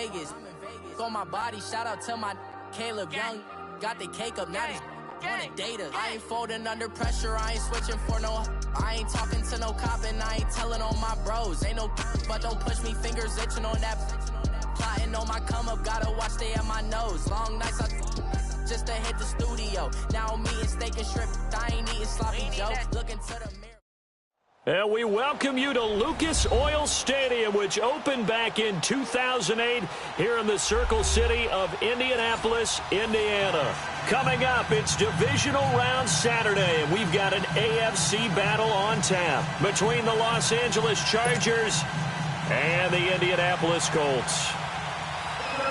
Vegas. On my body, shout out to my Caleb Young. Got the cake up, now these wanna data. I ain't folding under pressure, I ain't switching for no. I ain't talking to no cop and I ain't telling on my bros. Ain't no but don't push me, fingers itching on that. Plotting on my come up, gotta watch stay at my nose. Long nights I just to hit the studio. Now I'm eating steak and shrimp, I ain't eating sloppy Joe. Looking to the mirror. And we welcome you to Lucas Oil Stadium, which opened back in 2008 here in the Circle City of Indianapolis, Indiana. Coming up, it's Divisional Round Saturday, and we've got an AFC battle on tap between the Los Angeles Chargers and the Indianapolis Colts.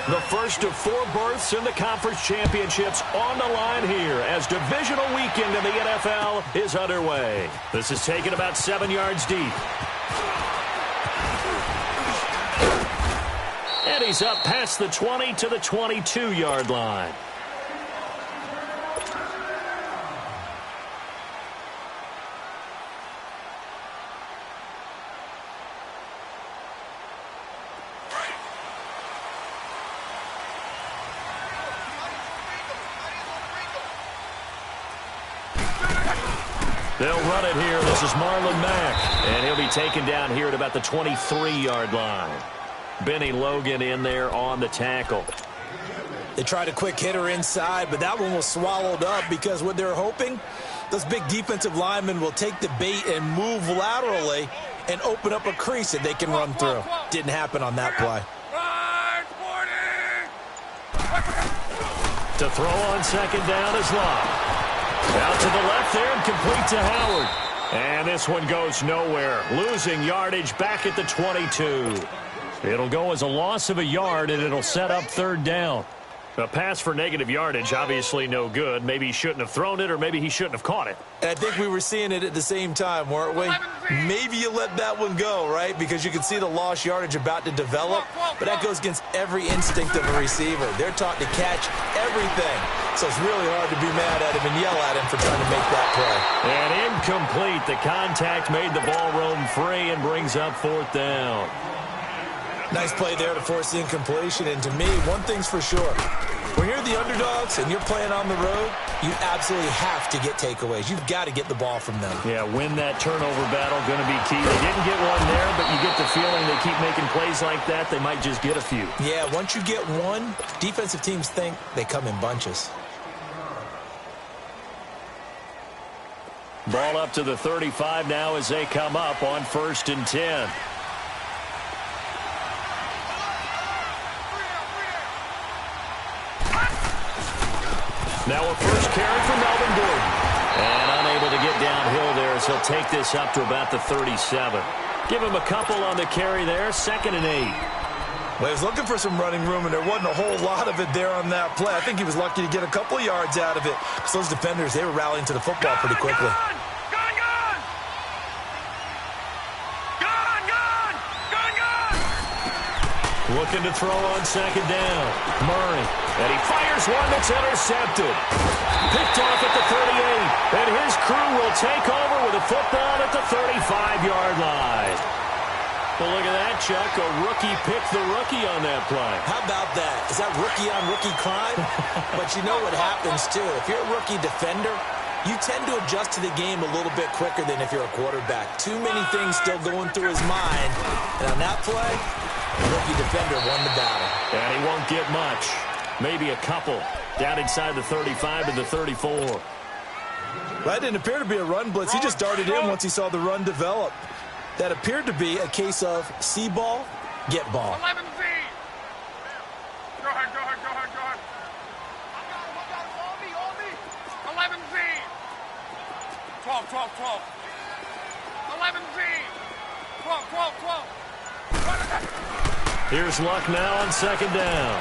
The first of 4 berths in the conference championships on the line here as divisional weekend in the NFL is underway. This is taken about 7 yards deep. And he's up past the 20 to the 22-yard line. They'll run it here. This is Marlon Mack. And he'll be taken down here at about the 23-yard line. Benny Logan in there on the tackle. They tried a quick hitter inside, but that one was swallowed up because what they're hoping, those big defensive linemen will take the bait and move laterally and open up a crease that they can run through. Didn't happen on that play. To throw on second down is Locke. Out to the left there and complete to Howard. And this one goes nowhere. Losing yardage back at the 22. It'll go as a loss of a yard, and it'll set up third down. A pass for negative yardage, obviously no good. Maybe he shouldn't have thrown it, or maybe he shouldn't have caught it. And I think we were seeing it at the same time, weren't we? Maybe you let that one go, right? Because you can see the lost yardage about to develop, but that goes against every instinct of a receiver. They're taught to catch everything, so it's really hard to be mad at him and yell at him for trying to make that play. And incomplete. The contact made the ball roam free and brings up fourth down. Nice play there to force the incompletion. And to me, one thing's for sure. When you're the underdogs and you're playing on the road, you absolutely have to get takeaways. You've got to get the ball from them. Yeah, win that turnover battle, going to be key. They didn't get one there, but you get the feeling they keep making plays like that, they might just get a few. Yeah, once you get one, defensive teams think they come in bunches. Ball up to the 35 now as they come up on 1st and 10. Now a first carry for Melvin Gordon. And unable to get downhill there, so he'll take this up to about the 37. Give him a couple on the carry there, 2nd and 8. Well, he was looking for some running room, and there wasn't a whole lot of it there on that play. I think he was lucky to get a couple of yards out of it. Because those defenders, they were rallying to the football pretty quickly. Looking to throw on 2nd down. Murray. And he fires one that's intercepted. Picked off at the 38. And his crew will take over with a football at the 35-yard line. Well, look at that, Chuck. A rookie picked the rookie on that play. How about that? Is that rookie-on-rookie crime? But you know what happens, too. If you're a rookie defender, you tend to adjust to the game a little bit quicker than if you're a quarterback. Too many things still going through his mind. And on that play, the rookie defender won the battle. And he won't get much. Maybe a couple. Down inside the 35 to the 34. Well, that didn't appear to be a run blitz. He just darted in once he saw the run develop. That appeared to be a case of see ball, get ball. 11 feet. Go ahead, go ahead, go ahead, go ahead. On me. 11 feet. 12, 12, 12. 11 feet. 12, 12, 12. Here's Luck now on 2nd down.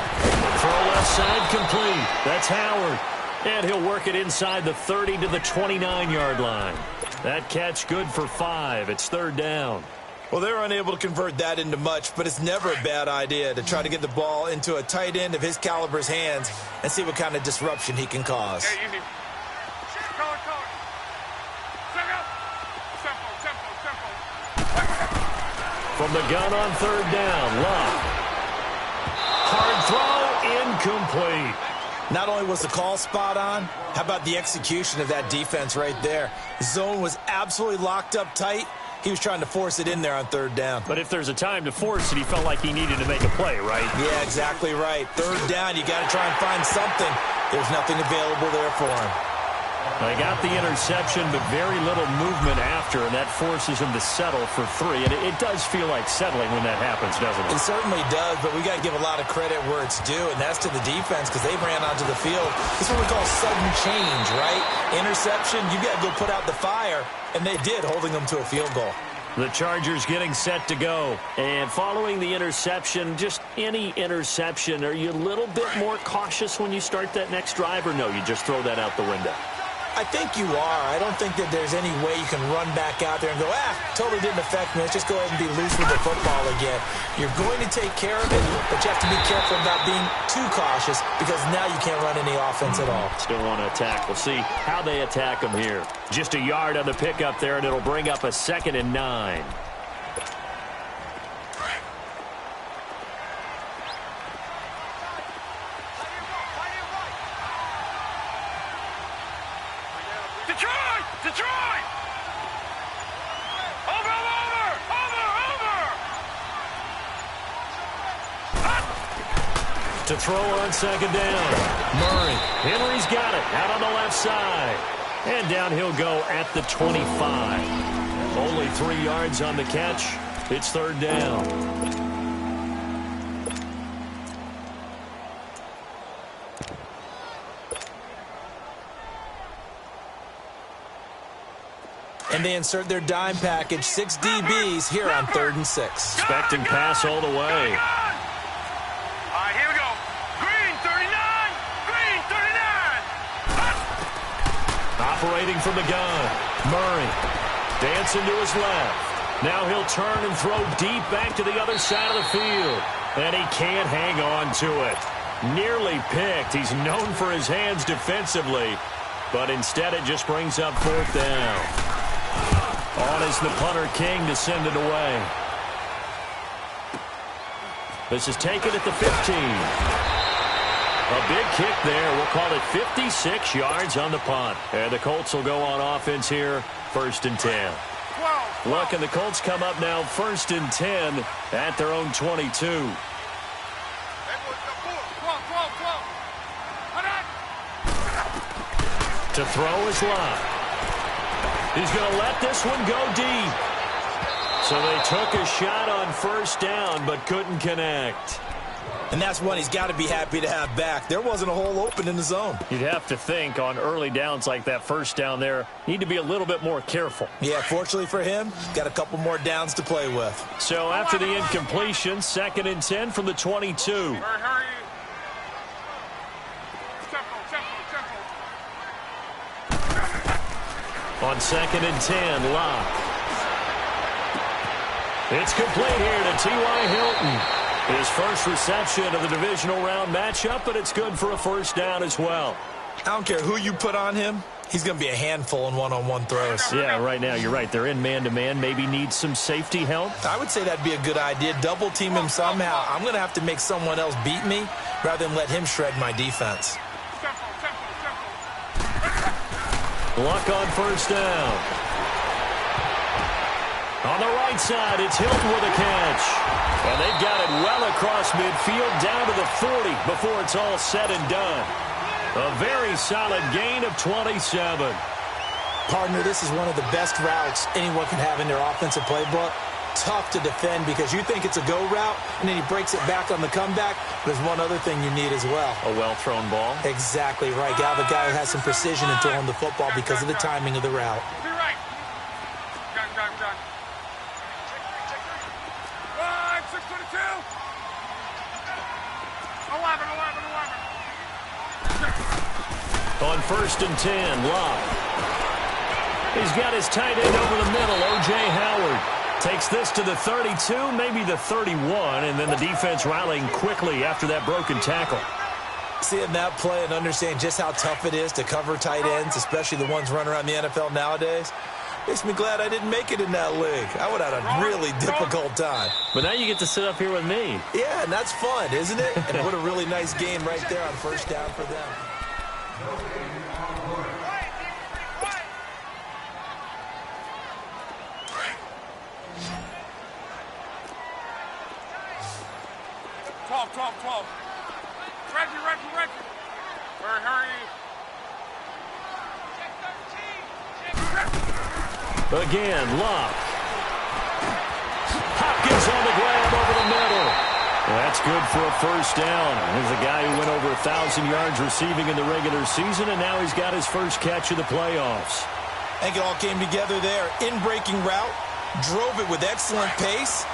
Throw left side complete. That's Howard. And he'll work it inside the 30 to the 29-yard line. That catch good for 5. It's 3rd down. Well, they were unable to convert that into much, but it's never a bad idea to try to get the ball into a tight end of his caliber's hands and see what kind of disruption he can cause. Hey, easy. Color. Tempo. From the gun on 3rd down, Luck. incomplete. Not only was the call spot on, how about the execution of that defense right there? The zone was absolutely locked up tight. He was trying to force it in there on third down. But if there's a time to force it, he felt like he needed to make a play, right? Yeah, exactly right. Third down, you got to try and find something. There's nothing available there for him. They got the interception, but very little movement after, and that forces him to settle for 3. And it does feel like settling when that happens, doesn't it? It certainly does, but we got to give a lot of credit where it's due, and that's to the defense because they ran onto the field. This is what we call sudden change, right? Interception, you got to go put out the fire, and they did, holding them to a field goal. The Chargers getting set to go. And following the interception, just any interception, are you a little bit more cautious when you start that next drive, or no, you just throw that out the window? I think you are. I don't think that there's any way you can run back out there and go, totally didn't affect me. Let's just go ahead and be loose with the football again. You're going to take care of it, but you have to be careful about being too cautious because now you can't run any offense at all. Still want to attack. We'll see how they attack them here. Just a yard on the pickup there, and it'll bring up a 2nd and 9. Detroit! Over! To throw on 2nd down. Murray. Henry's got it. Out on the left side. And down he'll go at the 25. Only 3 yards on the catch. It's 3rd down. And they insert their dime package, 6 DBs here on 3rd and 6. Expecting pass all the way. All right, here we go. Green, 39. Green, 39. Operating from the gun. Murray. Dancing to his left. Now he'll turn and throw deep back to the other side of the field. And he can't hang on to it. Nearly picked. He's known for his hands defensively. But instead it just brings up 4th down. On is the punter King to send it away. This is taken at the 15. A big kick there. We'll call it 56 yards on the punt. And the Colts will go on offense here, 1st and 10. Look, and the Colts come up now 1st and 10 at their own 22. To throw is Locke. He's going to let this one go deep. So they took a shot on 1st down, but couldn't connect. And that's one he's got to be happy to have back. There wasn't a hole open in the zone. You'd have to think on early downs like that 1st down there, need to be a little bit more careful. Yeah, fortunately for him, got a couple more downs to play with. So after the incompletion, 2nd and 10 from the 22. Hurry. On 2nd and 10, Locke. It's complete here to T.Y. Hilton. His first reception of the divisional round matchup, but it's good for a 1st down as well. I don't care who you put on him. He's going to be a handful in one-on-one throws. Yeah, right now, you're right. They're in man-to-man. Maybe needs some safety help. I would say that'd be a good idea. Double team him somehow. I'm going to have to make someone else beat me rather than let him shred my defense. Luck on 1st down. On the right side, it's Hilton with a catch. And they've got it well across midfield down to the 40 before it's all said and done. A very solid gain of 27. Partner, this is one of the best routes anyone can have in their offensive playbook. Tough to defend because you think it's a go route, and then he breaks it back on the comeback. There's one other thing you need as well. A well-thrown ball. Exactly right. You have a guy who has some precision in throwing the football because of the timing of the route. Be right. Gun. 622. 11. On 1st and 10, Locke. He's got his tight end over the middle, O.J. Howard. Takes this to the 32, maybe the 31, and then the defense rallying quickly after that broken tackle. Seeing that play and understanding just how tough it is to cover tight ends, especially the ones running around the NFL nowadays, Makes me glad I didn't make it in that league. I would have had a really difficult time. But now you get to sit up here with me. Yeah, and that's fun, isn't it? And what a really nice game right there on first down for them. Talk. Reggie. Hurry. Again, Love. Hopkins on the grab over the middle. That's good for a first down. There's a guy who went over 1,000 yards receiving in the regular season, and now he's got his first catch of the playoffs. I think it all came together there. In-breaking route, drove it with excellent pace.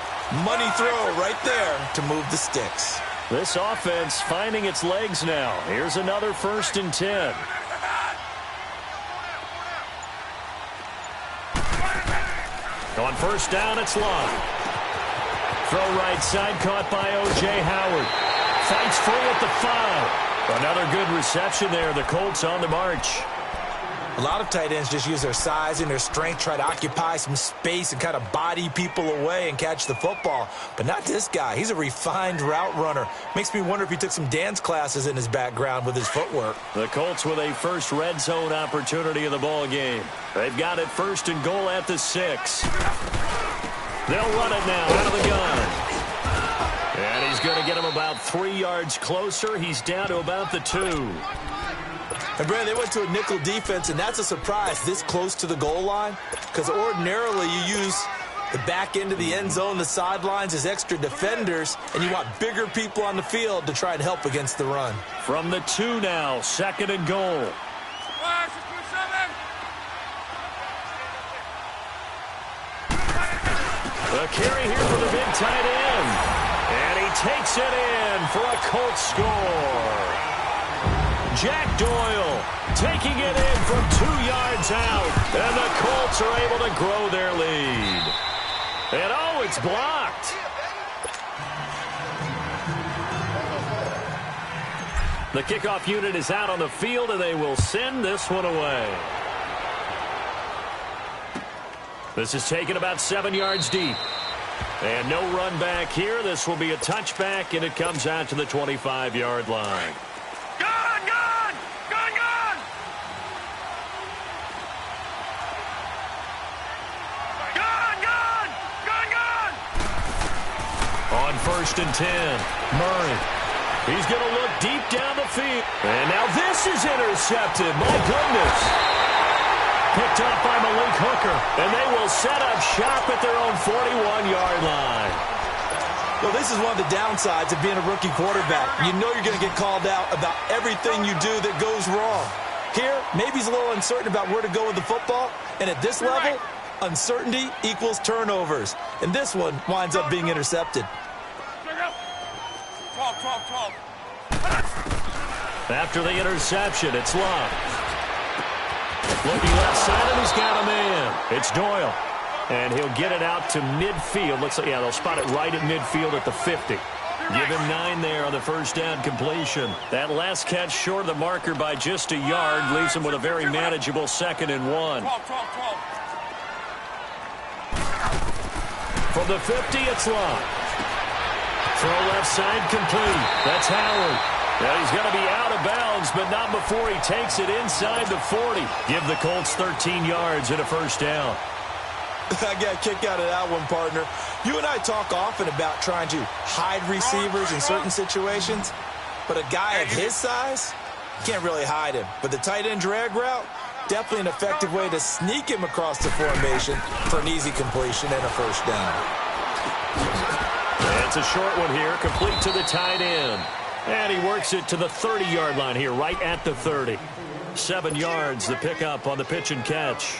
Money throw right there to move the sticks. This offense finding its legs now. Here's another 1st and 10. On first down, it's Long. Throw right side, caught by O.J. Howard. Fights free at the 5. Another good reception there. The Colts on the march. A lot of tight ends just use their size and their strength, try to occupy some space and kind of body people away and catch the football. But not this guy. He's a refined route runner. Makes me wonder if he took some dance classes in his background with his footwork. The Colts with a first red zone opportunity in the ball game. They've got it 1st and goal at the 6. They'll run it now out of the gun. And he's going to get him about 3 yards closer. He's down to about the 2. And, Brandon, they went to a nickel defense, and that's a surprise this close to the goal line, because ordinarily you use the back end of the end zone, the sidelines as extra defenders, and you want bigger people on the field to try and help against the run. From the 2 now, 2nd and goal. A carry here for the big tight end. And he takes it in for a Colts score. Jack Doyle taking it in from 2 yards out. And the Colts are able to grow their lead. And oh, it's blocked. The kickoff unit is out on the field, and they will send this one away. This is taken about 7 yards deep. And no run back here. This will be a touchback, and it comes out to the 25-yard line. On 1st and 10, Murray. He's going to look deep down the field. And now this is intercepted. My goodness. Picked up by Malik Hooker. And they will set up shop at their own 41-yard line. Well, this is one of the downsides of being a rookie quarterback. You know you're going to get called out about everything you do that goes wrong. Here, maybe he's a little uncertain about where to go with the football. And at this level, uncertainty equals turnovers. And this one winds up being intercepted. Talk. After the interception, it's Love. Looking left side, and he's got a man. It's Doyle. And he'll get it out to midfield. Looks like, yeah, they'll spot it right at midfield at the 50. Give him 9 there on the first down completion. That last catch short of the marker by just a yard leaves him with a very manageable 2nd and 1. From the 50, it's Love. Throw left side complete. That's Howard. Now he's going to be out of bounds, but not before he takes it inside the 40. Give the Colts 13 yards and a first down. I got a kick out of that one, partner. You and I talk often about trying to hide receivers in certain situations, but a guy of his size, can't really hide him. But the tight end drag route, definitely an effective way to sneak him across the formation for an easy completion and a first down. It's a short one here, complete to the tight end. And he works it to the 30-yard line here, right at the 30. 7 yards, the pickup on the pitch and catch.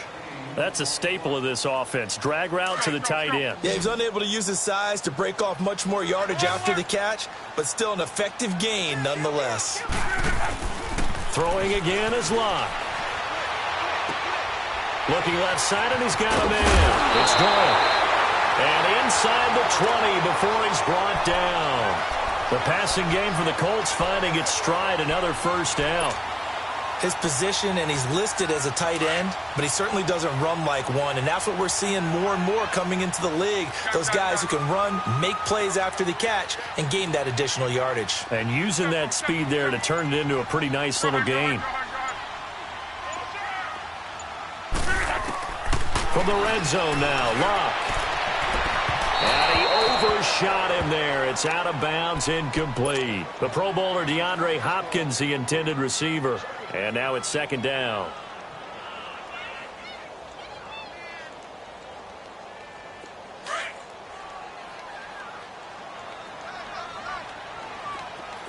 That's a staple of this offense. Drag route to the tight end. Yeah, he was unable to use his size to break off much more yardage after the catch, but still an effective gain nonetheless. Throwing again is Locke. Looking left side, and he's got a man. It's Doyle. And inside the 20 before he's brought down. The passing game for the Colts finding its stride, another first down. his position, and he's listed as a tight end, but he certainly doesn't run like one, and that's what we're seeing more and more coming into the league. Those guys who can run, make plays after the catch, and gain that additional yardage. And using that speed there to turn it into a pretty nice little gain. From the red zone now, Luck. And he overshot him there. It's out of bounds, incomplete. The Pro Bowler DeAndre Hopkins, the intended receiver. And now it's second down.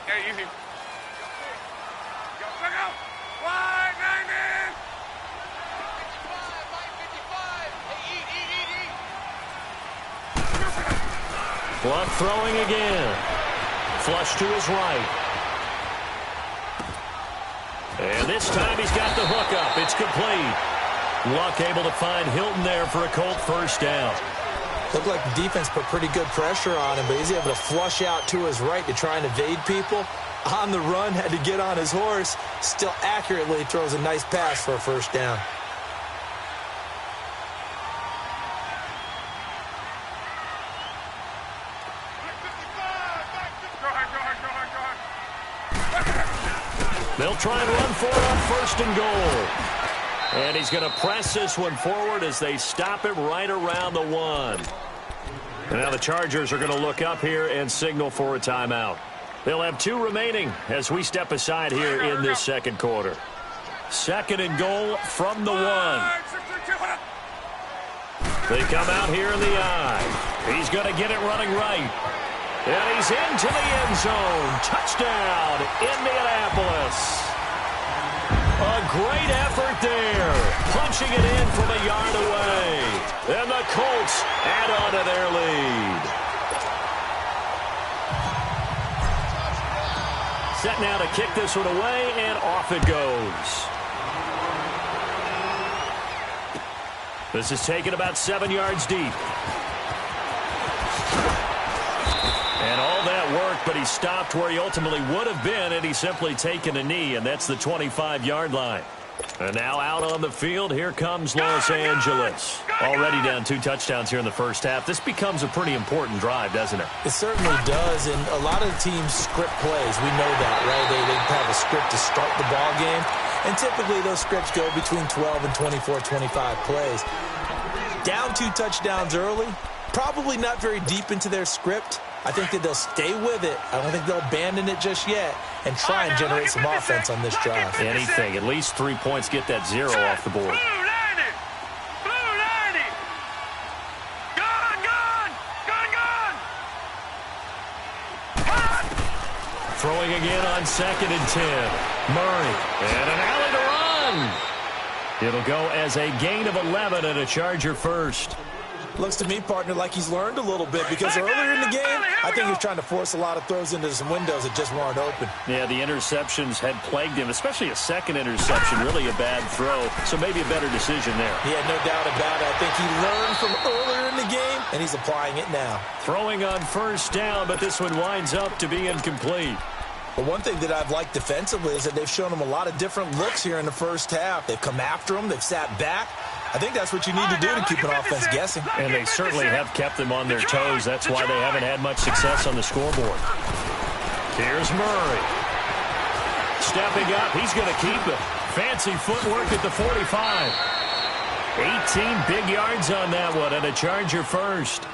Yeah, easy. Go, go. Wide, 90. Luck throwing again. Flush to his right. And this time he's got the hook up. It's complete. Luck able to find Hilton there for a Colt first down. Looked like the defense put pretty good pressure on him, but he's able to flush out to his right to try and evade people. On the run, had to get on his horse. Still accurately throws a nice pass for a first down. They'll try and run for it on first and goal. And he's going to press this one forward as they stop it right around the 1. And now the Chargers are going to look up here and signal for a timeout. They'll have 2 remaining as we step aside here in this second quarter. Second and goal from the 1. They come out here in the I. He's going to get it running right. And he's into the end zone. Touchdown, Indianapolis. A great effort there. Punching it in from a yard away. And the Colts add on to their lead. Set now to kick this one away, and off it goes. This is taken about 7 yards deep. And all that work, but he stopped where he ultimately would have been, and he's simply taken a knee, and that's the 25-yard line. And now out on the field, here comes Los Angeles. Already down 2 touchdowns here in the first half. This becomes a pretty important drive, doesn't it? It certainly does, and a lot of the teams script plays. We know that, right? They have a script to start the ball game, and typically those scripts go between 12 and 24, 25 plays. Down 2 touchdowns early, probably not very deep into their script. I think that they'll stay with it. I don't think they'll abandon it just yet and try and generate some offense on this drive. Anything. At least 3 points, get that 0 off the board. Blue 90. Gone. Throwing again on second and 10. Murray. And an alley to run. It'll go as a gain of 11 and a Charger first. Looks to me, partner, like he's learned a little bit because earlier in the game, I think he was trying to force a lot of throws into some windows that just weren't open. Yeah, the interceptions had plagued him, especially a second interception, really a bad throw, so maybe a better decision there. Yeah, no doubt about it. I think he learned from earlier in the game, and he's applying it now. Throwing on first down, but this one winds up to be incomplete. But one thing that I've liked defensively is that they've shown him a lot of different looks here in the first half. They've come after him. They've sat back. I think that's what you need to do to keep an offense guessing. And they certainly have kept them on their toes. That's why they haven't had much success on the scoreboard. Here's Murray. Stepping up. He's going to keep it. Fancy footwork at the 45. 18 big yards on that one, and a Charger first.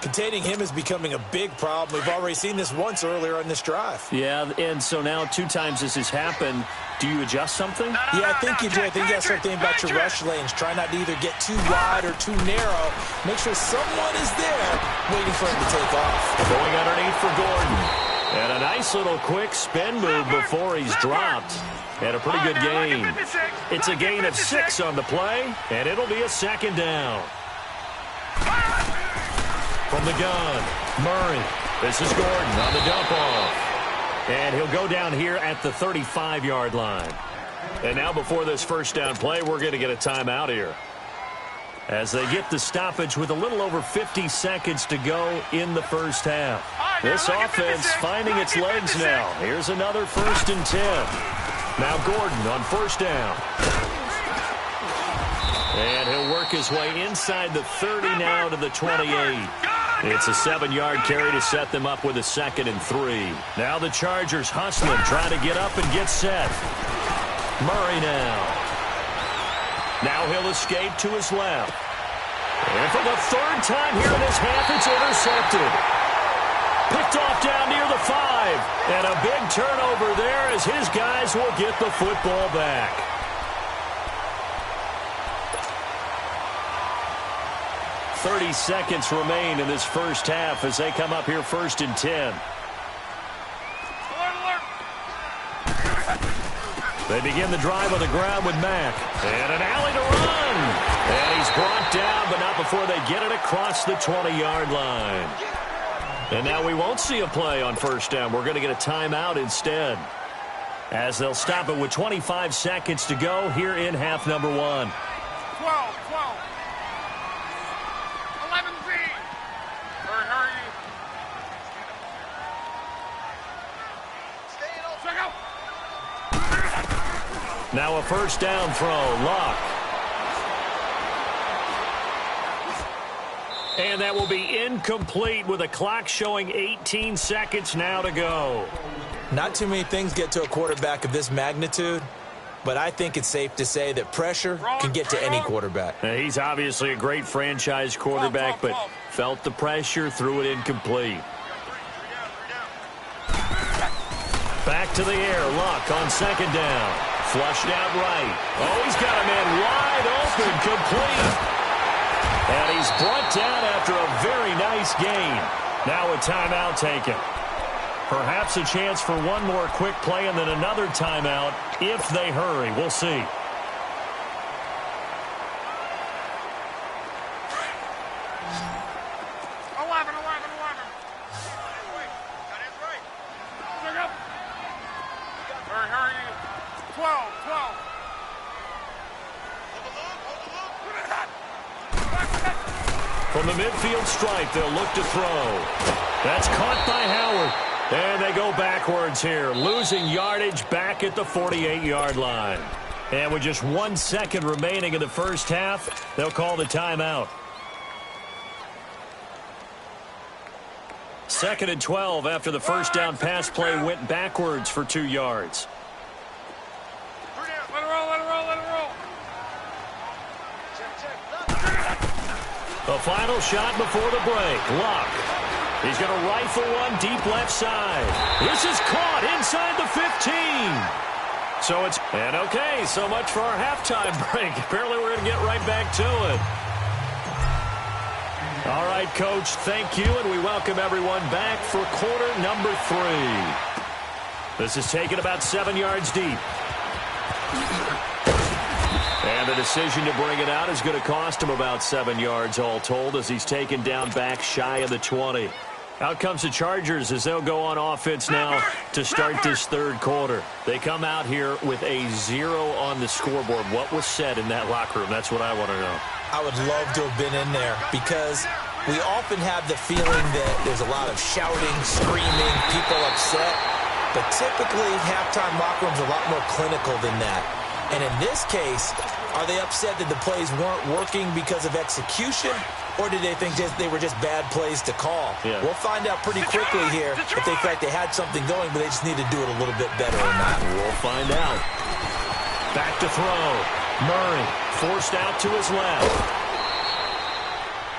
Containing him is becoming a big problem. We've already seen this once earlier on this drive. Yeah, and so now 2 times this has happened. Do you adjust something? Yeah, I think you do. I think you got to start thinking about your rush lanes. Try not to either get too wide or too narrow. Make sure someone is there waiting for him to take off. Going underneath for Gordon. And a nice little quick spin move before he's dropped. And a pretty good gain. It's a gain of 6 on the play, and it'll be a second down. From the gun, Murray. This is Gordon on the dump off. And he'll go down here at the 35-yard line. And now before this first down play, we're going to get a timeout here. As they get the stoppage with a little over 50 seconds to go in the first half. This offense finding its legs now. Here's another 1st and 10. Now Gordon on first down. And he'll work his way inside the 30 now to the 28. It's a 7-yard carry to set them up with a 2nd and 3. Now the Chargers hustling, trying to get up and get set. Murray now. Now he'll escape to his left. And for the 3rd time here in this half, it's intercepted. Picked off down near the 5. And a big turnover there as his guys will get the football back. "30 seconds remain in this first half as they come up here 1st and 10. They begin the drive on the ground with Mack. And an alley to run. And he's brought down, but not before they get it across the 20-yard line. And now we won't see a play on first down. We're going to get a timeout instead, as they'll stop it with 25 seconds to go here in half number 1. 12. 11 feet. Hurry. Check out. Now a first down throw. Luck. And that will be incomplete with a clock showing 18 seconds now to go. Not too many things get to a quarterback of this magnitude, but I think it's safe to say that pressure can get to any quarterback. Now, he's obviously a great franchise quarterback, but felt the pressure, threw it incomplete. Back to the air. Luck on 2nd down. Flushed out right. Oh, he's got a man wide open, complete. And he's brought down after a very nice gain. Now a timeout taken. Perhaps a chance for one more quick play and then another timeout if they hurry. We'll see. Hurry. 12. From the midfield stripe, they'll look to throw. That's caught by Howard. And they go backwards here, losing yardage back at the 48-yard line. And with just 1 second remaining in the first half, they'll call the timeout. 2nd and 12 after the first down pass play went backwards for 2 yards. Let it roll. The final shot before the break. Luck. He's going to rifle one deep left side. This is caught inside the 15. So it's, and okay, so much for our halftime break. Apparently we're going to get right back to it. All right, Coach, thank you, and we welcome everyone back for quarter number 3. This is taken about 7 yards deep. And the decision to bring it out is going to cost him about 7 yards all told as he's taken down back shy of the 20. Out comes the Chargers as they'll go on offense now to start this third quarter. They come out here with a 0 on the scoreboard. What was said in that locker room? That's what I want to know. I would love to have been in there because we often have the feeling that there's a lot of shouting, screaming, people upset. But typically, halftime locker rooms are a lot more clinical than that. And in this case, are they upset that the plays weren't working because of execution? Or did they think they were just bad plays to call? Yeah. We'll find out pretty quickly here if they felt like they had something going, but they just need to do it a little bit better or not. We'll find out. Back to throw. Murray forced out to his left.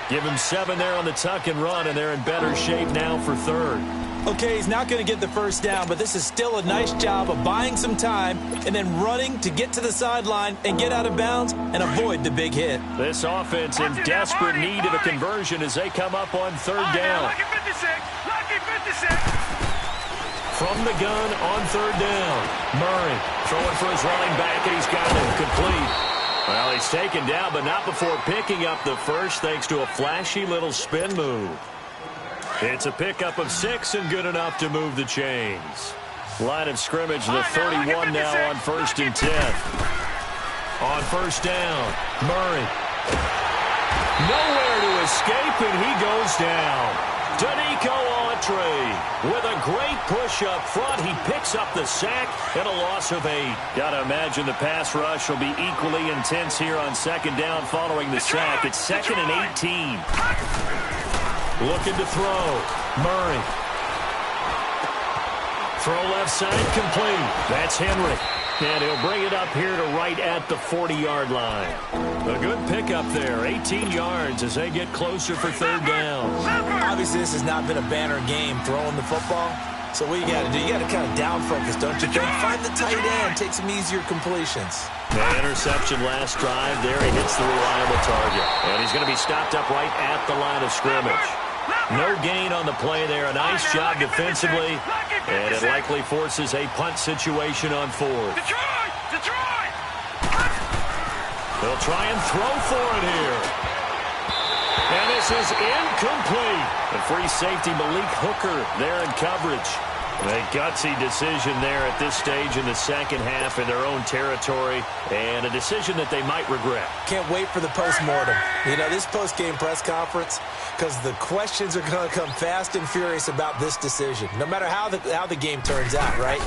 Give him 7 there on the tuck and run, and they're in better shape now for third. Okay, he's not going to get the first down, but this is still a nice job of buying some time and then running to get to the sideline and get out of bounds and avoid the big hit. This offense in desperate need of a conversion as they come up on third down. Lucky 56. From the gun on third down. Murray throwing for his running back, and he's got him complete. Well, he's taken down, but not before picking up the first thanks to a flashy little spin move. It's a pickup of 6 and good enough to move the chains. Line of scrimmage, the 31 now on 1st and 10. On first down, Murray. Nowhere to escape, and he goes down. Danico on Autry with a great push up front. He picks up the sack and a loss of 8. Got to imagine the pass rush will be equally intense here on second down following the sack. It's 2nd and 18. Looking to throw. Murray. Throw left side complete. That's Henry. And he'll bring it up here to right at the 40-yard line. A good pickup there. 18 yards as they get closer for third down. Obviously, this has not been a banner game throwing the football. So what you got to do, you got to kind of down focus, don't you think? Find the tight end, take some easier completions. The interception last drive. There he hits the reliable target. And he's going to be stopped up right at the line of scrimmage. No gain on the play there. A nice job defensively. And it likely forces a punt situation on 4th. Detroit! They'll try and throw for it here. And this is incomplete. The free safety, Malik Hooker, there in coverage. A gutsy decision there at this stage in the second half in their own territory, and a decision that they might regret. Can't wait for the post-mortem. You know, this post-game press conference, because the questions are going to come fast and furious about this decision, no matter how the game turns out, right?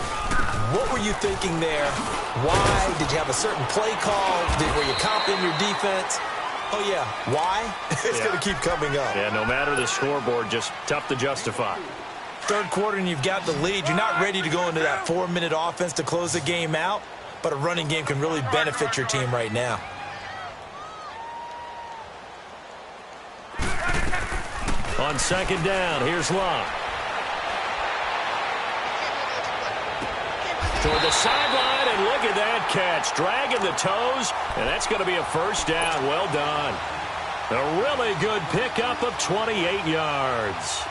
What were you thinking there? Why? Did you have a certain play call? Were you confident in your defense? Oh, yeah. Why? It's going to keep coming up. Yeah, no matter the scoreboard, just tough to justify. Third quarter and you've got the lead. You're not ready to go into that 4-minute offense to close the game out, but a running game can really benefit your team right now. On second down, here's Locke. Toward the sideline, and look at that catch. Dragging the toes, and that's going to be a first down. Well done. A really good pickup of 28 yards.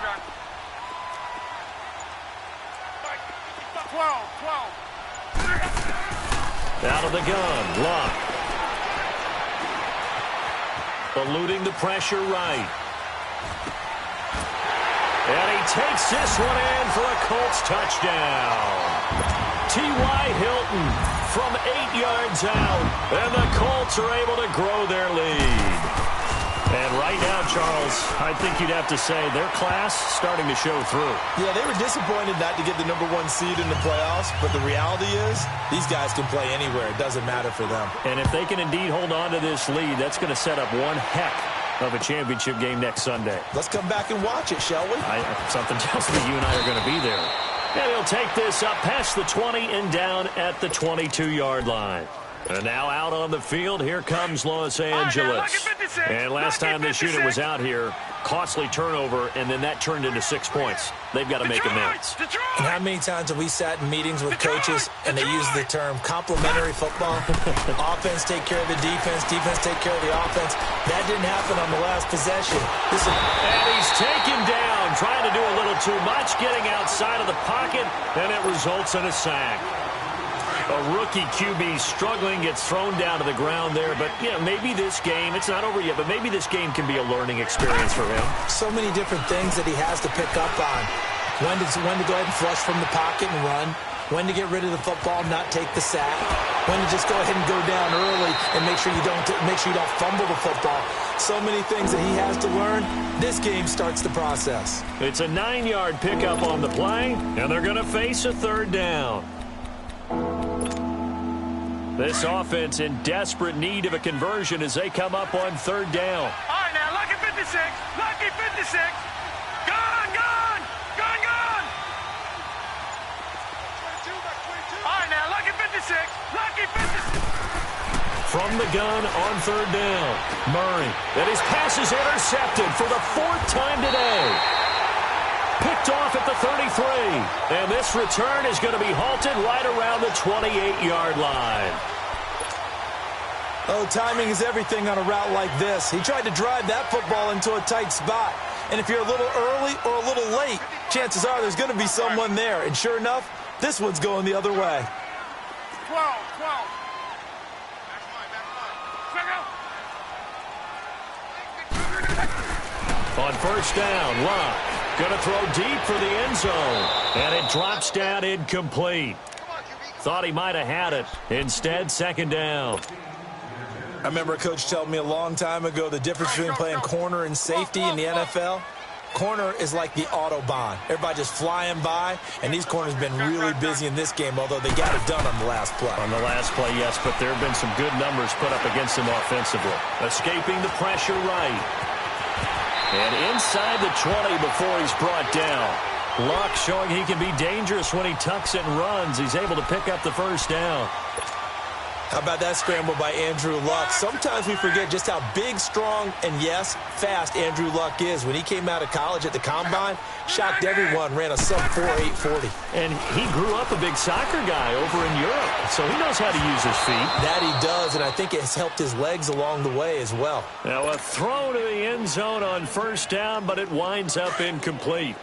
Gun. 12. Out of the gun, Locke. Eluding the pressure right. And he takes this one in for a Colts touchdown. T.Y. Hilton from 8 yards out. And the Colts are able to grow their lead. And right now, Charles, I think you'd have to say their class starting to show through. Yeah, they were disappointed not to get the #1 seed in the playoffs, but the reality is these guys can play anywhere. It doesn't matter for them. And if they can indeed hold on to this lead, that's going to set up one heck of a championship game next Sunday. Let's come back and watch it, shall we? Something tells me you and I are going to be there. And he'll take this up past the 20 and down at the 22-yard line. And now out on the field, here comes Los Angeles. And last time this unit was out here, costly turnover, and then that turned into 6 points. They've got to make amends. And how many times have we sat in meetings with coaches and they use the term complementary football? Offense take care of the defense, defense take care of the offense. That didn't happen on the last possession. And he's taken down, trying to do a little too much, getting outside of the pocket, and it results in a sack. A rookie QB struggling, gets thrown down to the ground there. But, you know, maybe this game, it's not over yet, but maybe this game can be a learning experience for him. So many different things that he has to pick up on. When to go ahead and flush from the pocket and run. When to get rid of the football, not take the sack. When to just go ahead and go down early and make sure you don't fumble the football. So many things that he has to learn. This game starts the process. It's a 9-yard pickup on the play, and they're going to face a third down. This offense in desperate need of a conversion as they come up on third down. All right, now, lucky 56. Lucky 56. Gone. All right, now, lucky 56. Lucky 56. From the gun on third down, Murray. And his pass is intercepted for the 4th time today. Picked off at the 33. And this return is going to be halted right around the 28-yard line. Oh, timing is everything on a route like this. He tried to drive that football into a tight spot. And if you're a little early or a little late, chances are there's going to be someone there. And sure enough, this one's going the other way. 12. On first down, Locke going to throw deep for the end zone. And it drops down incomplete. Thought he might have had it. Instead, second down. I remember a coach telling me a long time ago the difference between playing corner and safety in the NFL. Corner is like the Autobahn. Everybody just flying by, and these corners have been really busy in this game, although they got it done on the last play. On the last play, yes, but there have been some good numbers put up against him offensively. Escaping the pressure right. And inside the 20 before he's brought down. Luck showing he can be dangerous when he tucks it and runs. He's able to pick up the first down. How about that scramble by Andrew Luck? Sometimes we forget just how big, strong, and, yes, fast Andrew Luck is. When he came out of college at the Combine, shocked everyone, ran a sub-4.8 40. And he grew up a big soccer guy over in Europe, so he knows how to use his feet. That he does, and I think it has helped his legs along the way as well. Now a throw to the end zone on first down, but it winds up incomplete.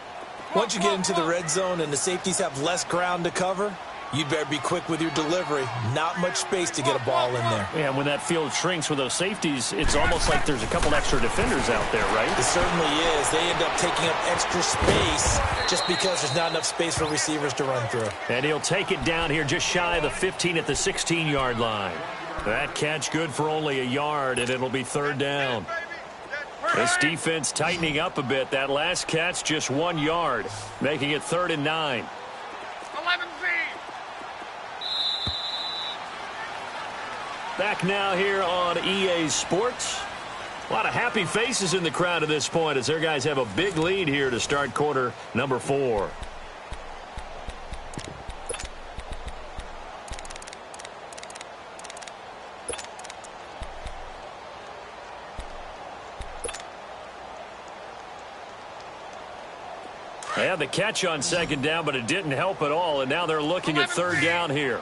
Once you get into the red zone and the safeties have less ground to cover, you'd better be quick with your delivery. Not much space to get a ball in there. Yeah, when that field shrinks with those safeties, it's almost like there's a couple extra defenders out there, right? It certainly is. They end up taking up extra space just because there's not enough space for receivers to run through. And he'll take it down here just shy of the 15 at the 16-yard line. That catch good for only a yard, and it'll be third down. This defense tightening up a bit. That last catch just 1 yard, making it 3rd and 9. 11 feet. Back now here on EA Sports. A lot of happy faces in the crowd at this point as their guys have a big lead here to start quarter number 4. They had the catch on second down, but it didn't help at all, and now they're looking at third down here.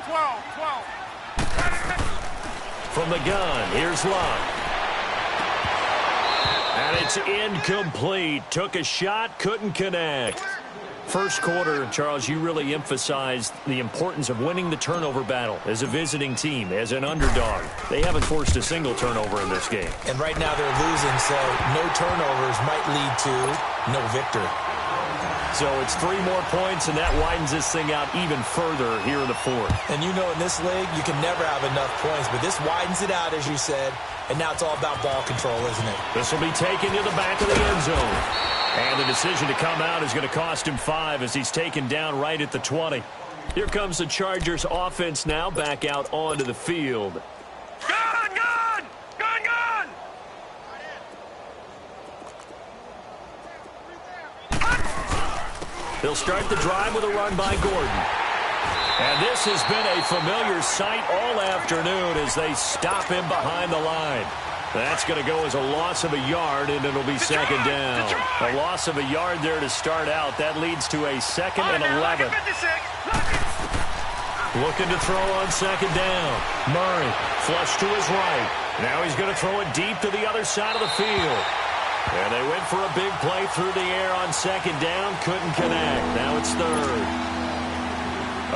12. From the gun, here's Luck. And it's incomplete. Took a shot, couldn't connect. First quarter, Charles, you really emphasized the importance of winning the turnover battle as a visiting team, as an underdog. They haven't forced a single turnover in this game. And right now they're losing, so no turnovers might lead to no victory. So it's 3 more points, and that widens this thing out even further here in the 4th. And you know in this league, you can never have enough points, but this widens it out, as you said, and now it's all about ball control, isn't it? This will be taken to the back of the end zone. And the decision to come out is going to cost him 5 as he's taken down right at the 20. Here comes the Chargers offense now back out onto the field. Gun! They'll start the drive with a run by Gordon. And this has been a familiar sight all afternoon as they stop him behind the line. That's going to go as a loss of a yard, and it'll be second down. A loss of a yard there to start out. That leads to a 2nd and 11. Looking to throw on second down. Murray, flush to his right. Now he's going to throw it deep to the other side of the field. And they went for a big play through the air on second down. Couldn't connect. Now it's third.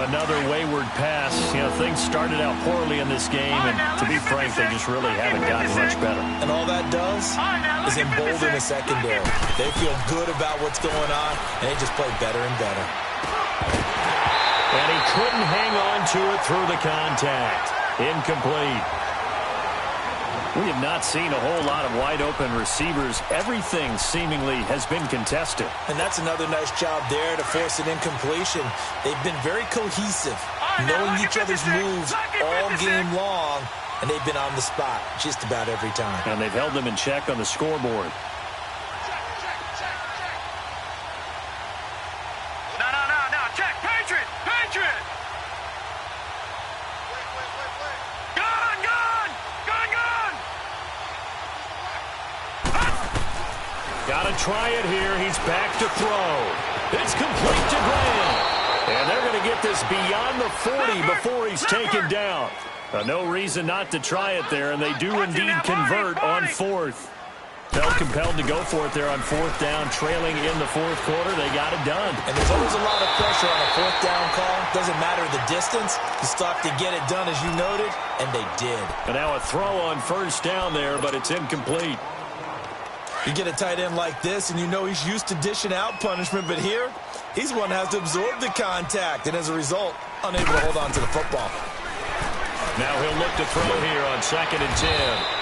Another wayward pass. You know, things started out poorly in this game, and to be frank, they just really haven't gotten much better. And all that does is embolden the secondary. They feel good about what's going on, and they just play better and better. And he couldn't hang on to it through the contact. Incomplete. We have not seen a whole lot of wide-open receivers. Everything seemingly has been contested. And that's another nice job there to force an incompletion. They've been very cohesive, knowing each other's moves all game long, and they've been on the spot just about every time. And they've held them in check on the scoreboard. No. Check. Patriot. Got to try it here. He's back to throw. It's complete to Graham. And they're going to get this beyond the 40 before he's taken down. No reason not to try it there, and they do indeed convert on 4th. Felt compelled to go for it there on 4th down, trailing in the 4th quarter. They got it done. And there's always a lot of pressure on a 4th down call. Doesn't matter the distance. You still have to get it done, as you noted, and they did. And now a throw on first down there, but it's incomplete. You get a tight end like this, and you know he's used to dishing out punishment, but here, he's the one who has to absorb the contact, and as a result, unable to hold on to the football. Now he'll look to throw here on 2nd and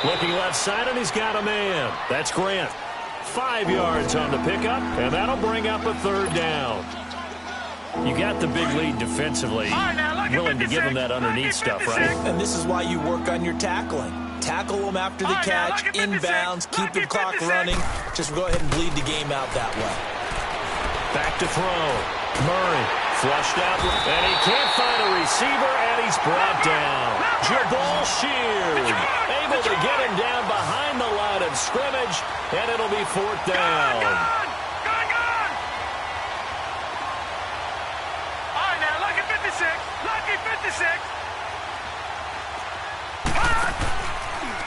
10. Looking left side, and he's got a man. That's Grant. 5 yards on the pickup, and that'll bring up a 3rd down. You got the big lead defensively. Willing to give him that underneath stuff, right? And this is why you work on your tackling. Tackle them after the catch, inbounds, keep the clock running. Just go ahead and bleed the game out that way. Back to throw. Murray flushed out, and he can't find a receiver, and he's brought down. Jabal Sheard able to get him down behind the line of scrimmage, and it'll be 4th down. Going on! All right, now, lucky 56. Lucky 56.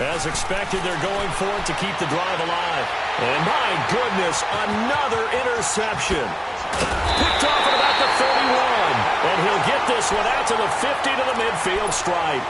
As expected, they're going for it to keep the drive alive. And my goodness, another interception. Picked off at about the 31. And he'll get this one out to the 50 to the midfield stripe.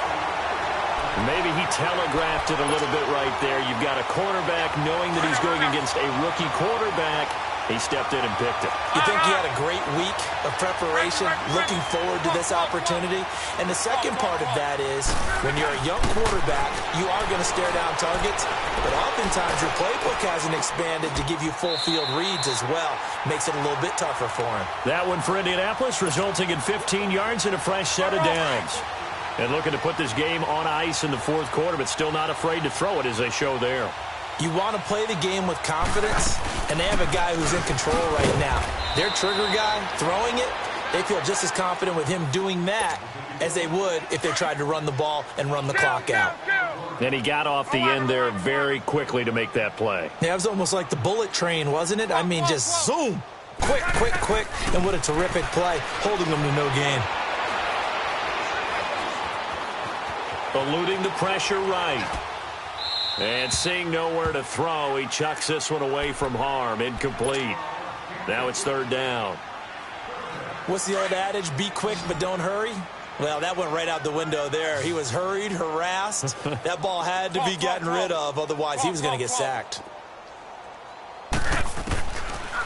Maybe he telegraphed it a little bit right there. You've got a cornerback knowing that he's going against a rookie quarterback. He stepped in and picked it. You think he had a great week of preparation, looking forward to this opportunity? And the second part of that is, when you're a young quarterback, you are going to stare down targets, but oftentimes your playbook hasn't expanded to give you full field reads as well. Makes it a little bit tougher for him. That one for Indianapolis, resulting in 15 yards and a fresh set of downs. And looking to put this game on ice in the 4th quarter, but still not afraid to throw it as they show there. You want to play the game with confidence, and they have a guy who's in control right now. Their trigger guy, throwing it, they feel just as confident with him doing that as they would if they tried to run the ball and run the clock out. And he got off the end there very quickly to make that play. Yeah, it was almost like the bullet train, wasn't it? I mean, just zoom. Quick, quick, quick. And what a terrific play, holding them to no gain. Eluding the pressure right. And seeing nowhere to throw, he chucks this one away from harm. Incomplete. Now it's 3rd down. What's the old adage? Be quick, but don't hurry? Well, that went right out the window there. He was hurried, harassed. That ball had to be gotten rid of, otherwise he was going to get sacked.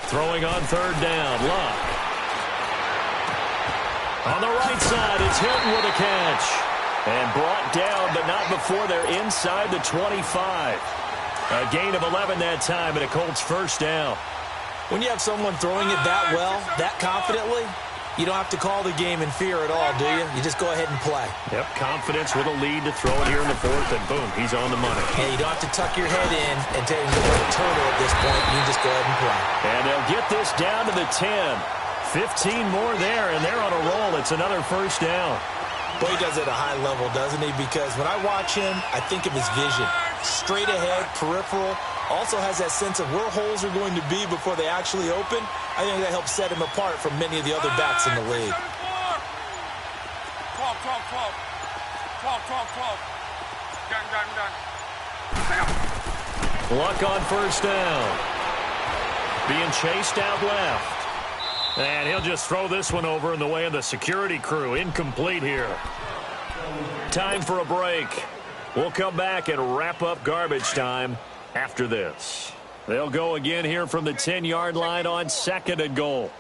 Throwing on 3rd down. Luck. On the right side, it's Hilton with a catch. And brought down, but not before they're inside the 25. A gain of 11 that time, and a Colts 1st down. When you have someone throwing it that well, that confidently, you don't have to call the game in fear at all, do you? You just go ahead and play. Yep, confidence with a lead to throw it here in the 4th, and boom, he's on the money. Yeah, you don't have to tuck your head in and take it like a turtle at this point. You just go ahead and play. And they'll get this down to the 10. 15 more there, and they're on a roll. It's another 1st down. Boy, he does it at a high level, doesn't he? Because when I watch him, I think of his vision. Straight ahead, peripheral. Also has that sense of where holes are going to be before they actually open. I think that helps set him apart from many of the other backs in the league. 12. Done. Luck on 1st down. Being chased out left. And he'll just throw this one over in the way of the security crew. Incomplete here. Time for a break. We'll come back and wrap up garbage time after this. They'll go again here from the 10-yard line on 2nd and goal.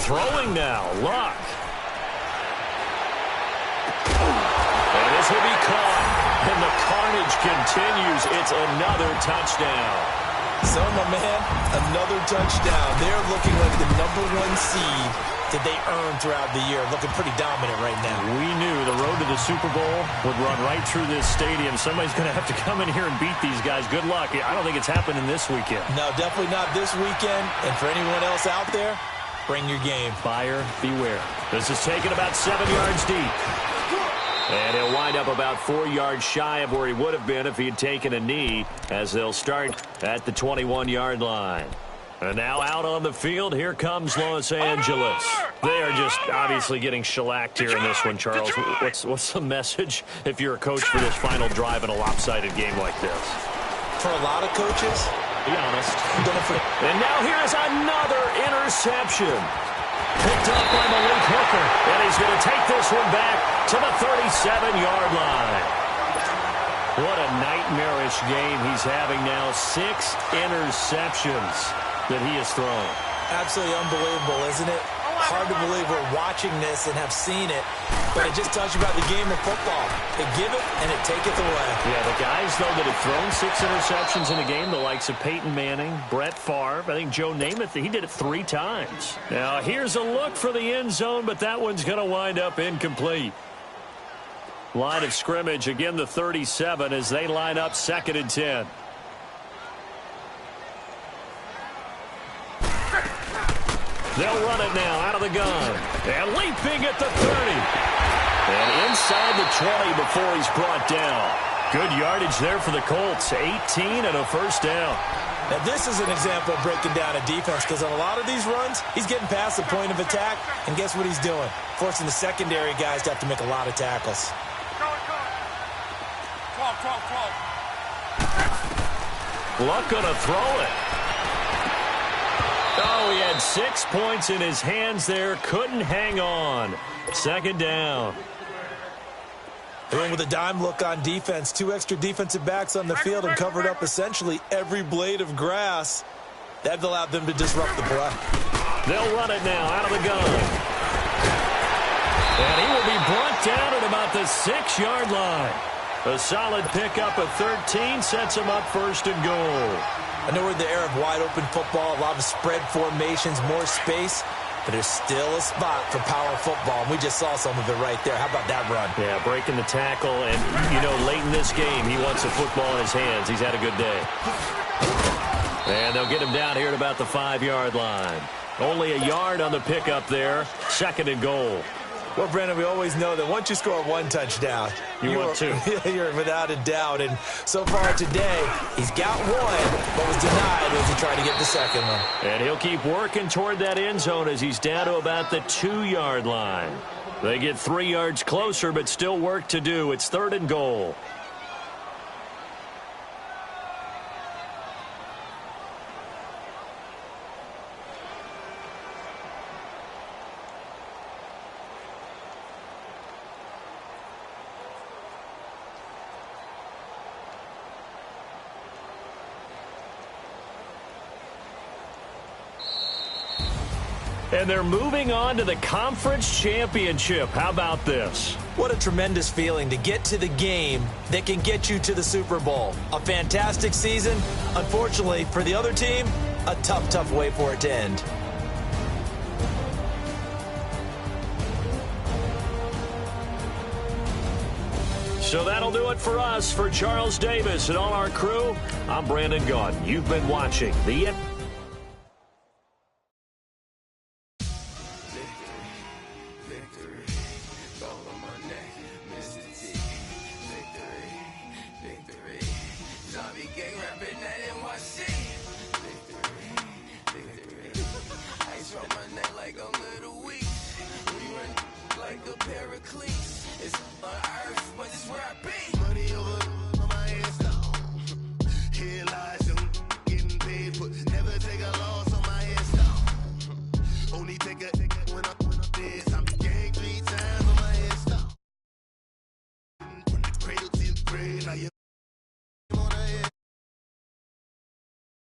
Throwing now. Luck. And this will be caught. And the carnage continues. It's another touchdown. So, my man, another touchdown. They're looking like the #1 seed that they earned throughout the year. Looking pretty dominant right now. We knew the road to the Super Bowl would run right through this stadium. Somebody's going to have to come in here and beat these guys. Good luck. I don't think it's happening this weekend. No, definitely not this weekend. And for anyone else out there, bring your game. Buyer beware. This is taken about 7 yards deep. And he'll wind up about 4 yards shy of where he would have been if he had taken a knee, as they'll start at the 21-yard line. And now out on the field, here comes Los Angeles. They are just obviously getting shellacked here in this one, Charles. What's the message if you're a coach for this final drive in a lopsided game like this? For a lot of coaches, be honest. And now here's another interception. Picked up by Malik Hooker. And he's going to take this one back to the 37-yard line. What a nightmarish game he's having now. 6 interceptions that he has thrown. Absolutely unbelievable, isn't it? Hard to believe we're watching this and have seen it, but it just tells you about the game of football. They give it and it taketh away. Yeah, the guys, though, that have thrown 6 interceptions in a game, the likes of Peyton Manning, Brett Favre, I think Joe Namath, he did it 3 times. Now, here's a look for the end zone, but that one's going to wind up incomplete. Line of scrimmage, again, the 37 as they line up 2nd and 10. They'll run it now out of the gun. And leaping at the 30. And inside the 20 before he's brought down. Good yardage there for the Colts. 18 and a first down. Now, this is an example of breaking down a defense because on a lot of these runs, he's getting past the point of attack, and guess what he's doing? Forcing the secondary guys to have to make a lot of tackles. 12. Luck gonna throw it. Oh, he had 6 points in his hands there. Couldn't hang on. 2nd down. They went with a dime look on defense. 2 extra defensive backs on the field and covered up essentially every blade of grass. That allowed them to disrupt the play. They'll run it now out of the gun. And he will be brought down at about the 6-yard line. A solid pickup of 13 sets him up 1st and goal. I know we're in the era of wide-open football, a lot of spread formations, more space, but there's still a spot for power football, and we just saw some of it right there. How about that run? Yeah, breaking the tackle, and, you know, late in this game, he wants the football in his hands. He's had a good day. And they'll get him down here at about the 5-yard line. Only a yard on the pickup there. 2nd and goal. Well, Brandon, we always know that once you score 1 touchdown, want 2. You're without a doubt. And so far today, he's got 1, but was denied as he tried to get the 2nd one. And he'll keep working toward that end zone as he's down to about the 2-yard line. They get 3 yards closer, but still work to do. It's 3rd and goal. And they're moving on to the conference championship. How about this? What a tremendous feeling to get to the game that can get you to the Super Bowl. A fantastic season. Unfortunately, for the other team, a tough, tough way for it to end. So that'll do it for us. For Charles Davis and all our crew, I'm Brandon Gaudin. You've been watching the It's on earth, but it's where I be. Money over my head stone. Here lies them getting paid, but never take a loss on my headstone. Only take a when I'm dead. I'm gang 3 times on my headstone. From the cradle to the grave, now you